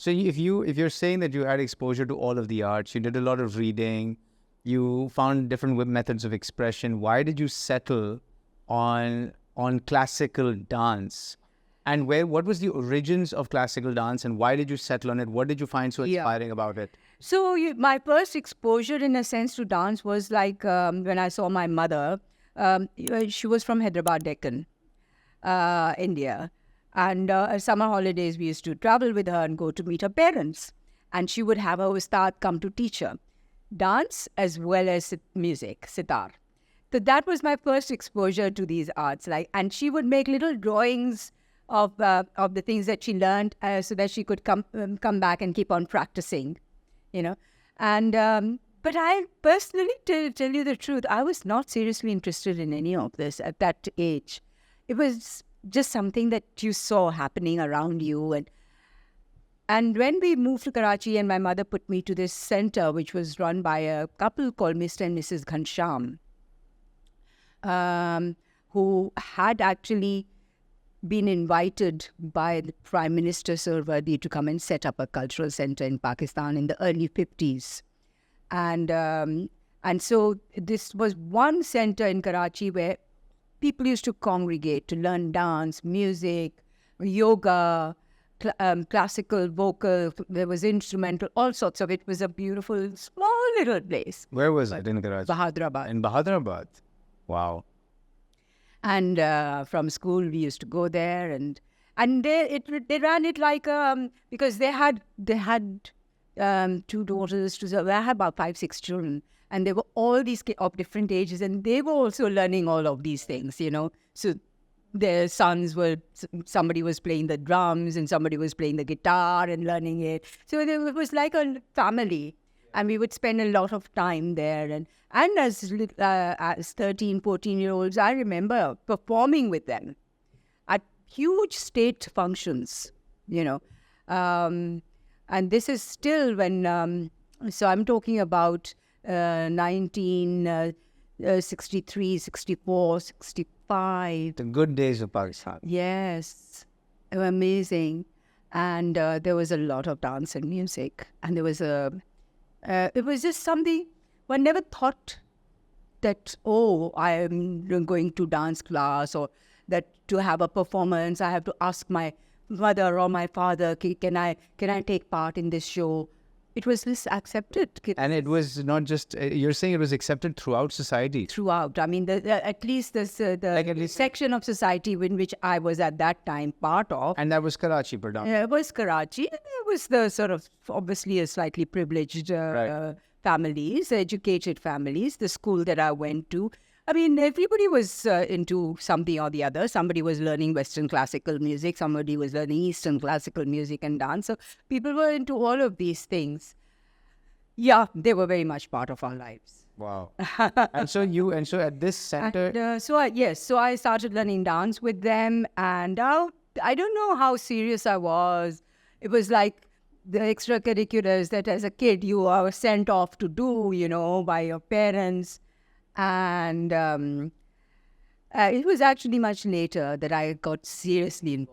So if you're saying that you had exposure to all of the arts, you did a lot of reading, you found different methods of expression. Why did you settle on classical dance? And what was the origins of classical dance, and why did you settle on it? What did you find so inspiring about it? So my first exposure, in a sense, to dance was like when I saw my mother. She was from Hyderabad, Deccan, India. And summer holidays, we used to travel with her and go to meet her parents. And she would have her ustad come to teach her dance as well as music, sitar. So that was my first exposure to these arts. And she would make little drawings of the things that she learned, so that she could come back and keep on practicing, And but I personally, to tell you the truth, I was not seriously interested in any of this at that age. It was just something that you saw happening around you. And when we moved to Karachi, and my mother put me to this center, which was run by a couple called Mr. and Mrs. Ghansham, who had actually been invited by the Prime Minister Sarwadi to come and set up a cultural center in Pakistan in the early 50s. And so this was one center in Karachi where people used to congregate to learn dance, music, yoga, classical, vocal. There was instrumental, all sorts of it. It was a beautiful, small little place. Where was it in Karachi? Bahadrabad. In Bahadrabad. Wow. And from school, we used to go there, and they ran it like because they had two daughters. I had about 5-6 children, and they were all these of different ages, and they were also learning all of these things, So their sons somebody was playing the drums, and somebody was playing the guitar and learning it. So it was like a family, and we would spend a lot of time there. And as 13, 14-year-olds, I remember performing with them at huge state functions, And this is still when, so I'm talking about 1963, 64, 65. The good days of Pakistan. Yes, they were amazing. And there was a lot of dance and music. And there was it was just something, one never thought that, I am going to dance class, or that to have a performance, I have to ask my mother or my father, can I take part in this show? It was just accepted. And it was not just, you're saying it was accepted throughout society? Throughout. I mean, at least the section of society in which I was at that time part of. And that was Karachi predominantly? Yeah, it was Karachi. It was the sort of, obviously, a slightly privileged families, educated families, the school that I went to. I mean, everybody was into something or the other. Somebody was learning Western classical music. Somebody was learning Eastern classical music and dance. So people were into all of these things. Yeah, they were very much part of our lives. Wow. and so at this center... So I started learning dance with them. And I don't know how serious I was. It was like the extracurriculars that as a kid you are sent off to do, by your parents. And it was actually much later that I got seriously involved.